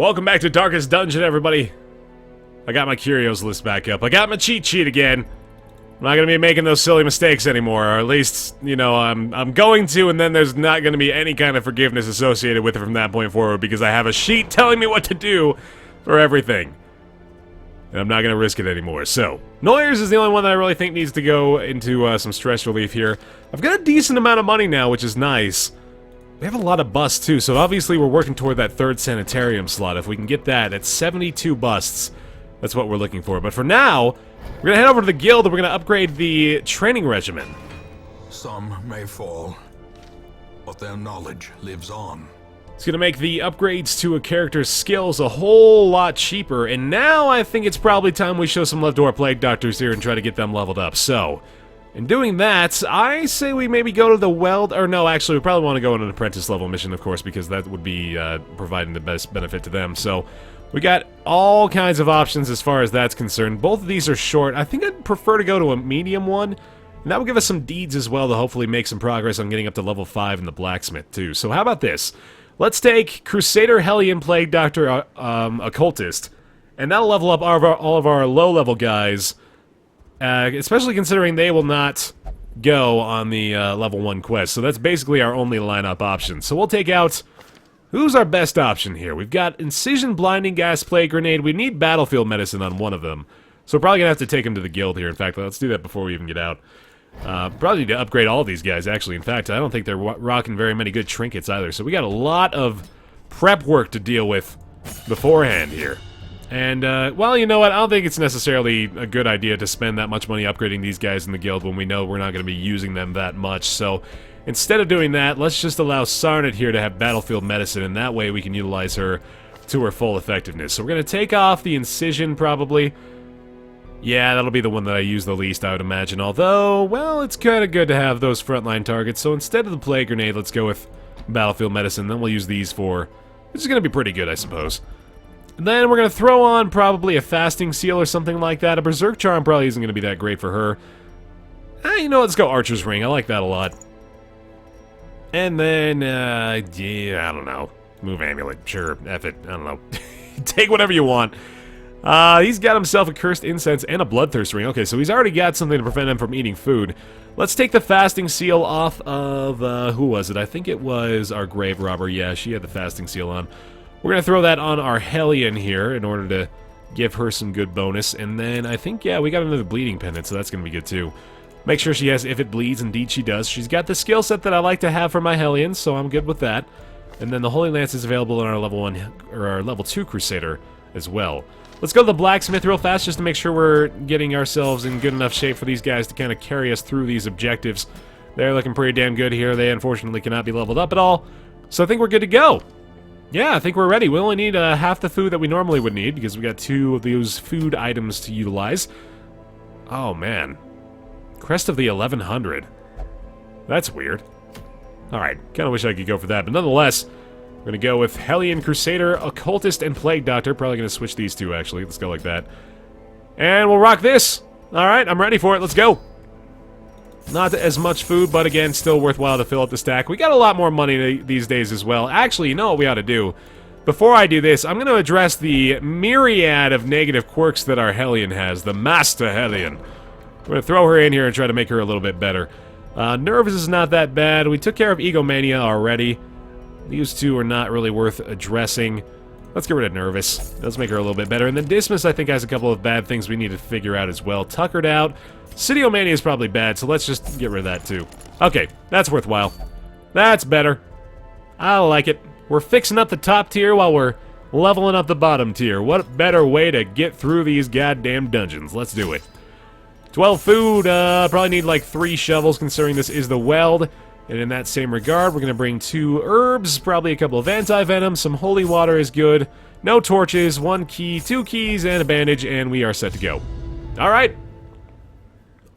Welcome back to Darkest Dungeon, everybody. I got my Curios list back up. I got my cheat sheet again. I'm not gonna be making those silly mistakes anymore, or at least, you know, I'm going to, and then there's not gonna be any kind of forgiveness associated with it from that point forward, because I have a sheet telling me what to do for everything. And I'm not gonna risk it anymore. So, Noyers is the only one that I really think needs to go into some stress relief here. I've got a decent amount of money now, which is nice. We have a lot of busts, too, so obviously we're working toward that third sanitarium slot. If we can get that, that's 72 busts. That's what we're looking for. But for now, we're going to head over to the guild and we're going to upgrade the training regimen. Some may fall, but their knowledge lives on. It's going to make the upgrades to a character's skills a whole lot cheaper, and now I think it's probably time we show some love to our Plague Doctors here and try to get them leveled up. So, in doing that, I say we maybe go to the weld, or no, actually, we probably want to go on an apprentice level mission, of course, because that would be providing the best benefit to them. So, we got all kinds of options as far as that's concerned. Both of these are short. I think I'd prefer to go to a medium one, and that will give us some deeds as well to hopefully make some progress on getting up to level 5 in the blacksmith, too. So, how about this? Let's take Crusader, Hellion, Plague Doctor, Occultist, and that'll level up all of our low-level guys. Especially considering they will not go on the level 1 quest. So that's basically our only lineup option. So we'll take out... Who's our best option here? We've got Incision, Blinding Gas, Plague Grenade. We need Battlefield Medicine on one of them. So we're probably going to have to take him to the guild here. In fact, let's do that before we even get out. Probably need to upgrade all of these guys, actually. In fact, I don't think they're rocking very many good trinkets either. So we got a lot of prep work to deal with beforehand here. And, well, you know what? I don't think it's necessarily a good idea to spend that much money upgrading these guys in the guild when we know we're not going to be using them that much. So, instead of doing that, let's just allow Sarnet here to have Battlefield Medicine, and that way we can utilize her to her full effectiveness. So we're going to take off the Incision, probably. Yeah, that'll be the one that I use the least, I would imagine. Although, well, it's kind of good to have those frontline targets. So instead of the Plague Grenade, let's go with Battlefield Medicine. Then we'll use these for... Which is going to be pretty good, I suppose. And then we're going to throw on probably a Fasting Seal or something like that. A Berserk Charm probably isn't going to be that great for her. You know, let's go Archer's Ring. I like that a lot. And then, yeah, I don't know. Move Amulet. Sure, F it. I don't know. Take whatever you want. He's got himself a Cursed Incense and a Bloodthirst Ring. Okay, so he's already got something to prevent him from eating food. Let's take the Fasting Seal off of, who was it? I think it was our Grave Robber. Yeah, she had the Fasting Seal on. We're going to throw that on our Hellion here in order to give her some good bonus. And then I think, yeah, we got another Bleeding Pendant, so that's going to be good too. Make sure she has If It Bleeds. Indeed she does. She's got the skill set that I like to have for my Hellions, so I'm good with that. And then the Holy Lance is available in our level 1 or our level 2 Crusader as well. Let's go to the Blacksmith real fast just to make sure we're getting ourselves in good enough shape for these guys to kind of carry us through these objectives. They're looking pretty damn good here. They unfortunately cannot be leveled up at all. So I think we're good to go. Yeah, I think we're ready. We only need half the food that we normally would need because we got 2 of those food items to utilize. Oh, man. Crest of the 1100. That's weird. Alright, kind of wish I could go for that, but nonetheless, we're going to go with Hellion, Crusader, Occultist, and Plague Doctor. Probably going to switch these 2, actually. Let's go like that. And we'll rock this. Alright, I'm ready for it. Let's go. Not as much food, but again, still worthwhile to fill up the stack. We got a lot more money these days as well. Actually, you know what we ought to do? Before I do this, I'm going to address the myriad of negative quirks that our Hellion has. The Master Hellion. We're going to throw her in here and try to make her a little bit better. Nervous is not that bad. We took care of Egomania already. These 2 are not really worth addressing. Let's get rid of Nervous. Let's make her a little bit better. And then Dismas, I think, has a couple of bad things we need to figure out as well. Tuckered out. Cityomania is probably bad, so let's just get rid of that too. Okay, that's worthwhile. That's better. I like it. We're fixing up the top tier while we're leveling up the bottom tier. What better way to get through these goddamn dungeons? Let's do it. 12 food, probably need like 3 shovels considering this is the weld. And in that same regard, we're going to bring 2 herbs, probably a couple of anti-venom, some holy water is good, no torches, 1 key, 2 keys, and a bandage, and we are set to go. Alright.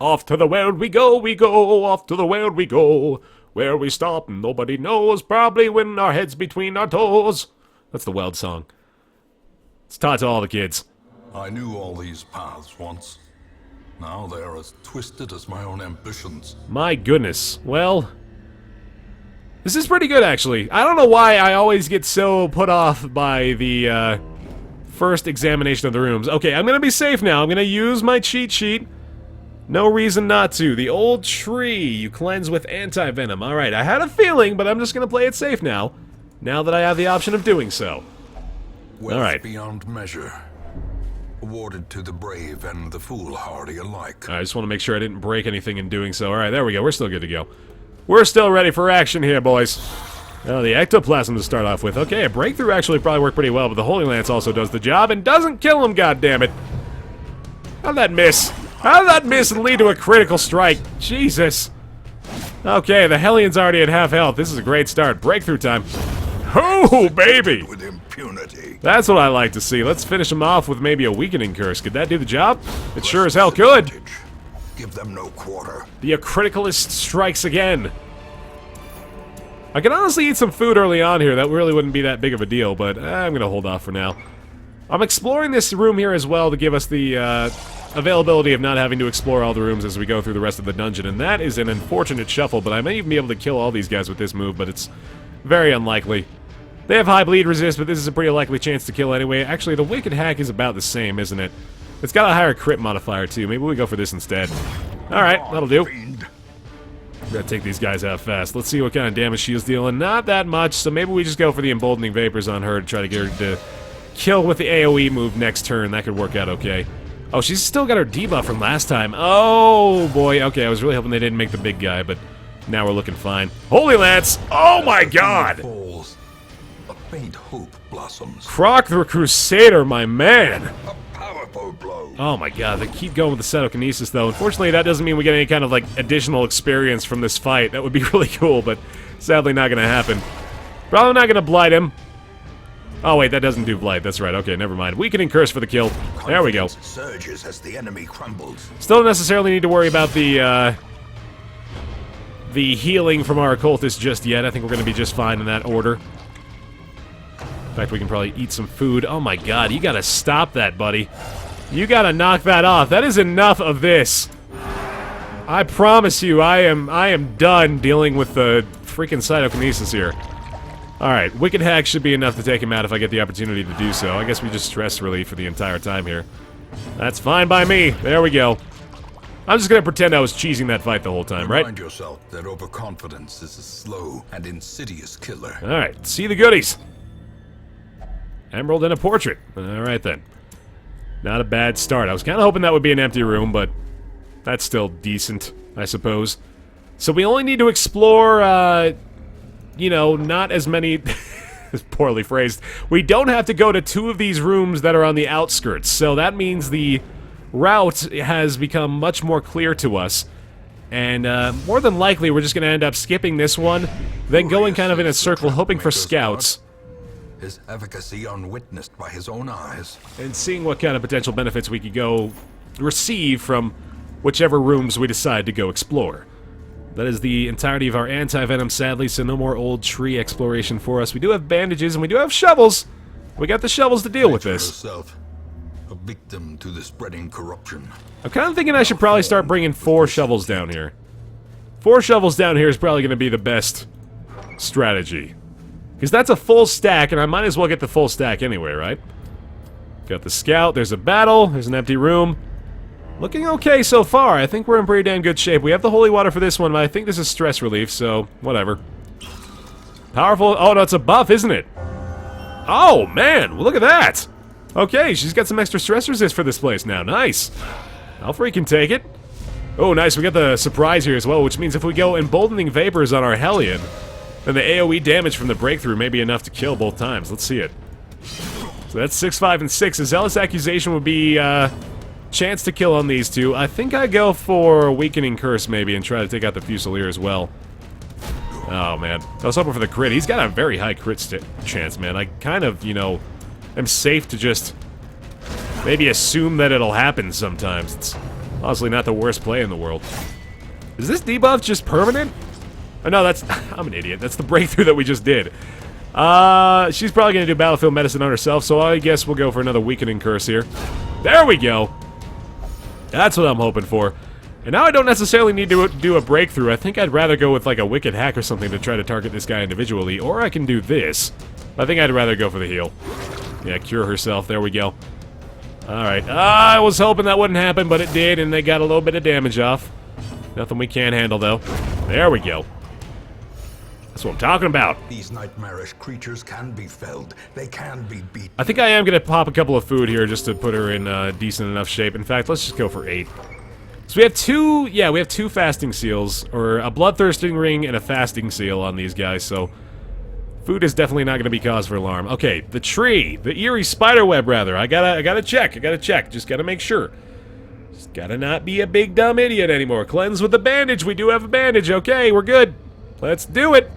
Off to the weld we go, off to the weld we go. Where we stop, nobody knows, probably when our heads between our toes. That's the weld song. It's taught to all the kids. I knew all these paths once. Now they're as twisted as my own ambitions. My goodness. Well, This is pretty good, actually. I don't know why I always get so put off by the first examination of the rooms. Okay, I'm gonna be safe now. I'm gonna use my cheat sheet. No reason not to. The old tree. You cleanse with anti-venom. Alright, I had a feeling, but I'm just gonna play it safe now. Now that I have the option of doing so. Wealth Alright. beyond measure. Awarded to the brave and the foolhardy alike. I just want to make sure I didn't break anything in doing so. Alright, there we go. We're still good to go. We're still ready for action here, boys. Oh, the ectoplasm to start off with. Okay, a breakthrough actually probably worked pretty well, but the Holy Lance also does the job and doesn't kill him, goddammit. How'd that miss? How'd that miss and lead to a critical strike? Jesus. Okay, the Hellions already at half health. This is a great start. Breakthrough time. Oh, baby! With impunity. That's what I like to see. Let's finish him off with maybe a weakening curse. Could that do the job? It sure as hell could. Give them no quarter. The criticalist strikes again. I can honestly eat some food early on here. That really wouldn't be that big of a deal, but I'm gonna hold off for now. I'm exploring this room here as well to give us the availability of not having to explore all the rooms as we go through the rest of the dungeon, and that is an unfortunate shuffle, but I may even be able to kill all these guys with this move, but it's very unlikely. They have high bleed resist, but this is a pretty likely chance to kill anyway. Actually, the Wicked Hack is about the same, isn't it? It's got a higher crit modifier, too. Maybe we go for this instead. Alright, that'll do. Gotta take these guys out fast. Let's see what kind of damage she's dealing. Not that much, so maybe we just go for the Emboldening Vapors on her to try to get her to kill with the AoE move next turn. That could work out okay. Oh, she's still got her debuff from last time. Oh, boy. Okay, I was really hoping they didn't make the big guy, but now we're looking fine. Holy Lance! Oh, my God! Falls, a faint hope blossoms. Croc the Crusader, my man! A powerful blow. Oh my god, they keep going with the Cytokinesis though. Unfortunately, that doesn't mean we get any kind of like additional experience from this fight. That would be really cool, but sadly not gonna happen. Probably not gonna blight him. Oh wait, that doesn't do blight. That's right. Okay, never mind. Weakening Curse for the kill. There we go. Surges as the enemy crumbles. Still don't necessarily need to worry about the healing from our occultist just yet. I think we're gonna be just fine in that order. In fact, we can probably eat some food. Oh my god, you gotta stop that, buddy. You gotta knock that off. That is enough of this. I promise you, I am done dealing with the freaking Cytokinesis here. Alright, Wicked Hack should be enough to take him out if I get the opportunity to do so. I guess we just stress relief for the entire time here. That's fine by me. There we go. I'm just gonna pretend I was cheesing that fight the whole time, right? Remind yourself that overconfidence is a slow and insidious killer. Alright, see the goodies. Emerald and a portrait. Alright then. Not a bad start. I was kind of hoping that would be an empty room, but that's still decent, I suppose. So we only need to explore, you know, not as many... poorly phrased. We don't have to go to 2 of these rooms that are on the outskirts, so that means the route has become much more clear to us. And more than likely, we're just going to end up skipping this one, then going kind of in a circle, hoping for scouts. His efficacy unwitnessed by his own eyes. And seeing what kind of potential benefits we could go receive from whichever rooms we decide to go explore. That is the entirety of our anti-venom, sadly, so no more old tree exploration for us. We do have bandages, and we do have shovels. We got the shovels to deal with this. Herself, a victim to the spreading corruption. I'm kind of thinking I should probably start bringing 4 shovels down here. 4 shovels down here is probably going to be the best strategy. Because that's a full stack, and I might as well get the full stack anyway, right? Got the scout, there's a battle, there's an empty room. Looking okay so far. I think we're in pretty damn good shape. We have the holy water for this one, but I think this is stress relief, so whatever. Powerful. Oh, no, it's a buff, isn't it? Oh, man, look at that. Okay, she's got some extra stress resist for this place now. Nice. I'll freaking take it. Oh, nice. We got the surprise here as well, which means if we go Emboldening Vapors on our Hellion, then the AoE damage from the breakthrough may be enough to kill both times. Let's see it. So that's 6, 5, and 6. A Zealous Accusation would be, chance to kill on these 2. I think I go for Weakening Curse, maybe, and try to take out the Fusilier as well. Oh, man. I was hoping for the crit. He's got a very high crit chance, man. I kind of, you know, am safe to just maybe assume that it'll happen sometimes. It's honestly not the worst play in the world. Is this debuff just permanent? Oh, no, that's... I'm an idiot. That's the breakthrough that we just did. She's probably going to do Battlefield Medicine on herself, so I guess we'll go for another Weakening Curse here. There we go. That's what I'm hoping for. And now I don't necessarily need to do a breakthrough. I think I'd rather go with like a wicked hack or something to try to target this guy individually. Or I can do this. I think I'd rather go for the heal. Yeah, cure herself. There we go. Alright. I was hoping that wouldn't happen, but it did, and they got a little bit of damage off. Nothing we can't handle, though. There we go. That's what I'm talking about. These nightmarish creatures can be felled. They can be beaten. I think I am going to pop a couple of food here just to put her in decent enough shape. In fact, let's just go for 8. So we have two, yeah, we have 2 fasting seals, or a bloodthirsting ring and a fasting seal on these guys, so food is definitely not going to be cause for alarm. Okay, the tree, the eerie spiderweb, rather. I gotta check. Just gotta make sure. Just gotta not be a big dumb idiot anymore. Cleanse with a bandage. We do have a bandage. Okay, we're good. Let's do it.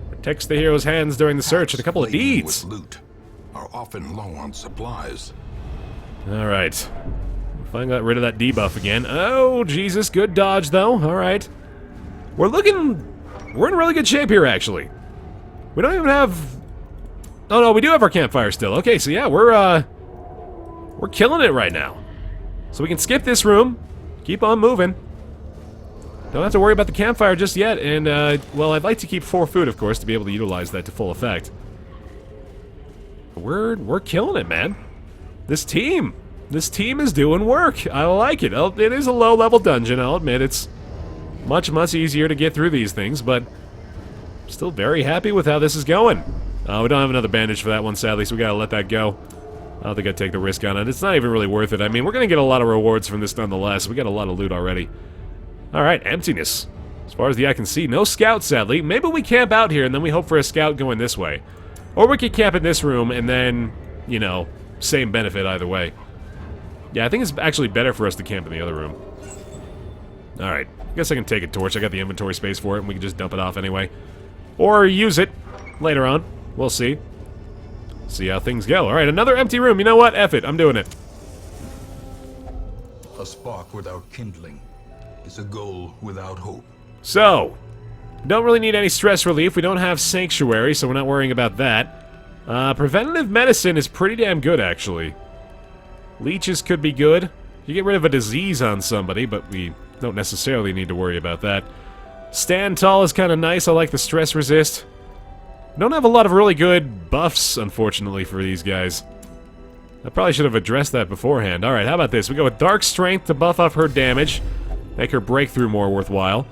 Protects the hero's hands during the search and a couple of deeds. With loot are often low on supplies. All right. Finally got rid of that debuff again. Oh, Jesus. Good dodge, though. All right. We're in really good shape here, actually. We don't even have... Oh, no, we do have our campfire still. Okay, so yeah, we're killing it right now. So we can skip this room. Keep on moving. Don't have to worry about the campfire just yet. And, well, I'd like to keep 4 food, of course, to be able to utilize that to full effect. We're killing it, man. This team is doing work. I like it. It is a low-level dungeon, I'll admit. It's much easier to get through these things, but still very happy with how this is going. We don't have another bandage for that one, sadly, so we gotta let that go. I don't think I'd take the risk on it. It's not even really worth it. I mean, we're gonna get a lot of rewards from this nonetheless. We got a lot of loot already. Alright, emptiness. As far as the eye can see, no scout, sadly. Maybe we camp out here and then we hope for a scout going this way. Or we could camp in this room and then, you know, same benefit either way. Yeah, I think it's actually better for us to camp in the other room. Alright, I guess I can take a torch. I got the inventory space for it, and we can just dump it off anyway. Or use it later on. We'll see. See how things go. Alright, another empty room. You know what? F it. I'm doing it. A spark without kindling is a goal without hope. So, we don't really need any stress relief. We don't have sanctuary, so we're not worrying about that. Preventative medicine is pretty damn good, actually. Leeches could be good. You get rid of a disease on somebody, but we don't necessarily need to worry about that. Stand tall is kind of nice. I like the stress resist. Don't have a lot of really good buffs, unfortunately, for these guys. I probably should have addressed that beforehand. Alright, how about this? We go with Dark Strength to buff up her damage. Make her breakthrough more worthwhile.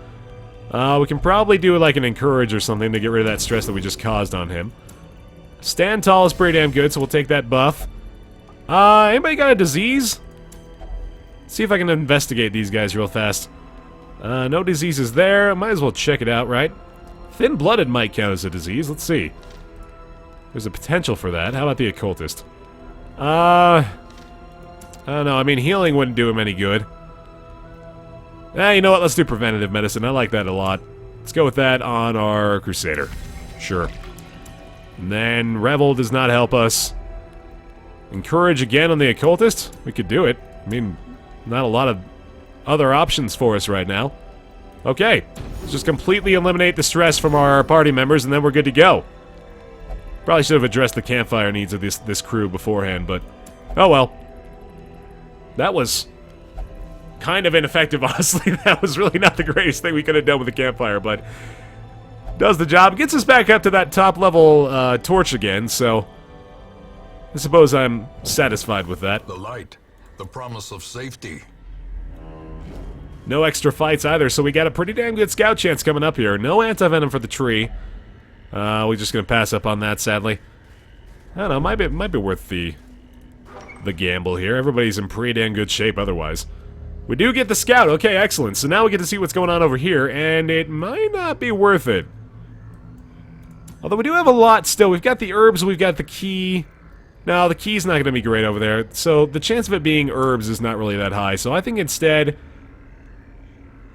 We can probably do like an Encourage or something to get rid of that stress that we just caused on him. Stand tall is pretty damn good, so we'll take that buff. Anybody got a disease? See if I can investigate these guys real fast. No diseases there. Might as well check it out, right? Thin-blooded might count as a disease. Let's see. There's a potential for that. How about the occultist? I don't know. I mean, healing wouldn't do him any good. You know what? Let's do preventative medicine. I like that a lot. Let's go with that on our Crusader. Sure. And then Revel does not help us. Encourage again on the occultist? We could do it. I mean, not a lot of other options for us right now. Okay. Let's just completely eliminate the stress from our party members, and then we're good to go. Probably should have addressed the campfire needs of this crew beforehand, but... oh well. That was kind of ineffective, honestly. That was really not the greatest thing we could have done with the campfire, but... does the job. Gets us back up to that top-level torch again, so... I suppose I'm satisfied with that. The light, the promise of safety. No extra fights either, so we got a pretty damn good scout chance coming up here. No anti-venom for the tree. We're just gonna pass up on that, sadly. I don't know, might be worth the gamble here. Everybody's in pretty damn good shape otherwise. We do get the scout. Okay, excellent. So now we get to see what's going on over here, and it might not be worth it. Although we do have a lot still. We've got the herbs, we've got the key. No, the key's not going to be great over there. So the chance of it being herbs is not really that high. So I think instead...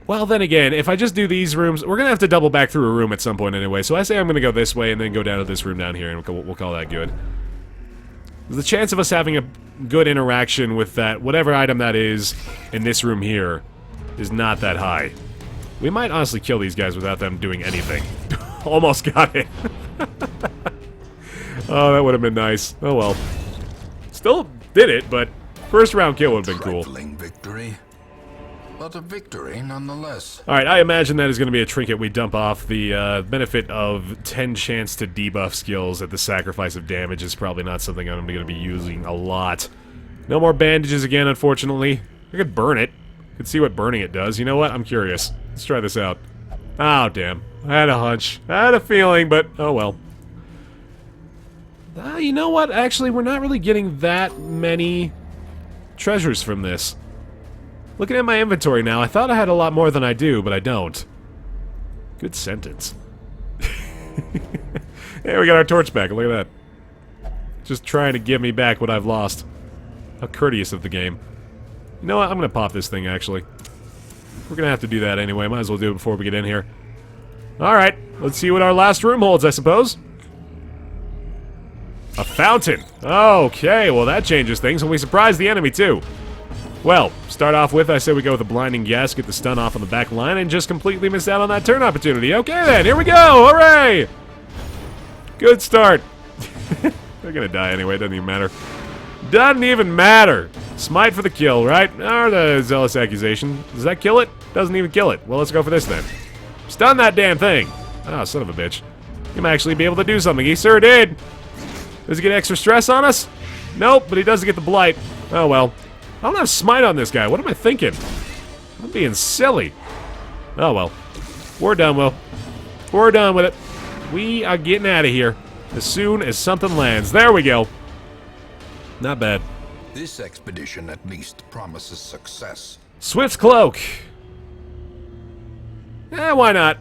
well, then again, if I just do these rooms... we're going to have to double back through a room at some point anyway. So I say I'm going to go this way and then go down to this room down here, and we'll call that good. The chance of us having a good interaction with that, whatever item that is, in this room here, is not that high. We might honestly kill these guys without them doing anything. Almost got it. Oh, that would have been nice. Oh well. Still did it, but first round kill would have been cool. Victory. but a victory nonetheless. Alright, I imagine that is going to be a trinket we dump off. The benefit of 10 chance to debuff skills at the sacrifice of damage is probably not something I'm going to be using a lot. No more bandages again, unfortunately. I could burn it. I could see what burning it does. You know what? I'm curious. Let's try this out. Oh, damn. I had a hunch. I had a feeling, but oh well. You know what? Actually, we're not really getting that many treasures from this. Looking at my inventory now, I thought I had a lot more than I do, but I don't. Good sentence. Hey, we got our torch back. Look at that. Just trying to give me back what I've lost. How courteous of the game. You know what? I'm gonna pop this thing, actually. We're gonna have to do that anyway. Might as well do it before we get in here. Alright, let's see what our last room holds, I suppose. A fountain. Okay, well that changes things, and we surprised the enemy, too. Well, start off with, I say we go with a blinding gas, get the stun off on the back line, and just completely miss out on that turn opportunity. Okay then, here we go! Hooray! Good start. They're gonna die anyway, doesn't even matter. Doesn't even matter. Smite for the kill, right? Or the zealous accusation. Does that kill it? Doesn't even kill it. Well, let's go for this then. Stun that damn thing! Oh, son of a bitch. He might actually be able to do something. He sure did! Does he get extra stress on us? Nope, but he does get the blight. Oh well. I don't have smite on this guy. What am I thinking? I'm being silly. Oh well. We're done, Will. We're done with it. We are getting out of here as soon as something lands. There we go. Not bad. This expedition at least promises success. Swift cloak. Why not?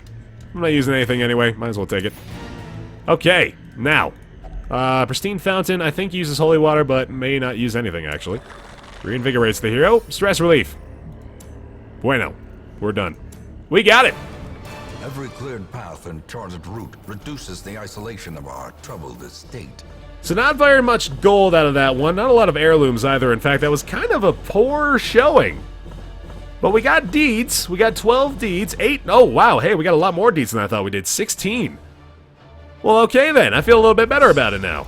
I'm not using anything anyway. Might as well take it. Okay, now. Pristine fountain, I think uses holy water, but may not use anything, actually. Reinvigorates the hero. Stress relief. Bueno. We're done. We got it! Every cleared path and charted route reduces the isolation of our troubled estate. So not very much gold out of that one. Not a lot of heirlooms either. In fact, that was kind of a poor showing. But we got deeds. We got 12 deeds. 8. Oh, wow. Hey, we got a lot more deeds than I thought we did. 16. Well, okay then. I feel a little bit better about it now.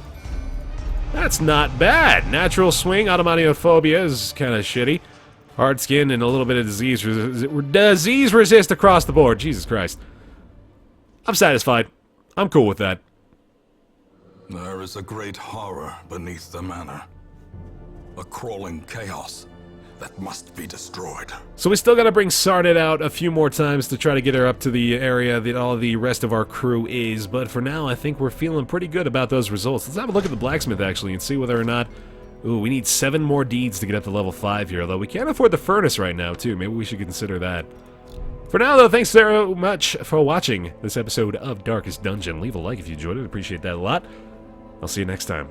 That's not bad. Natural swing. Automatiophobia is kind of shitty. Hard skin and a little bit of disease resist across the board. Jesus Christ. I'm satisfied. I'm cool with that. There is a great horror beneath the manor. A crawling chaos that must be destroyed. So we still gotta bring Sarnet out a few more times to try to get her up to the area that all the rest of our crew is, but for now I think we're feeling pretty good about those results. Let's have a look at the blacksmith actually and see whether or not... Ooh, we need 7 more deeds to get up to level 5 here, although we can't afford the furnace right now too. Maybe we should consider that. For now though, thanks so much for watching this episode of Darkest Dungeon. Leave a like if you enjoyed it, appreciate that a lot. I'll see you next time.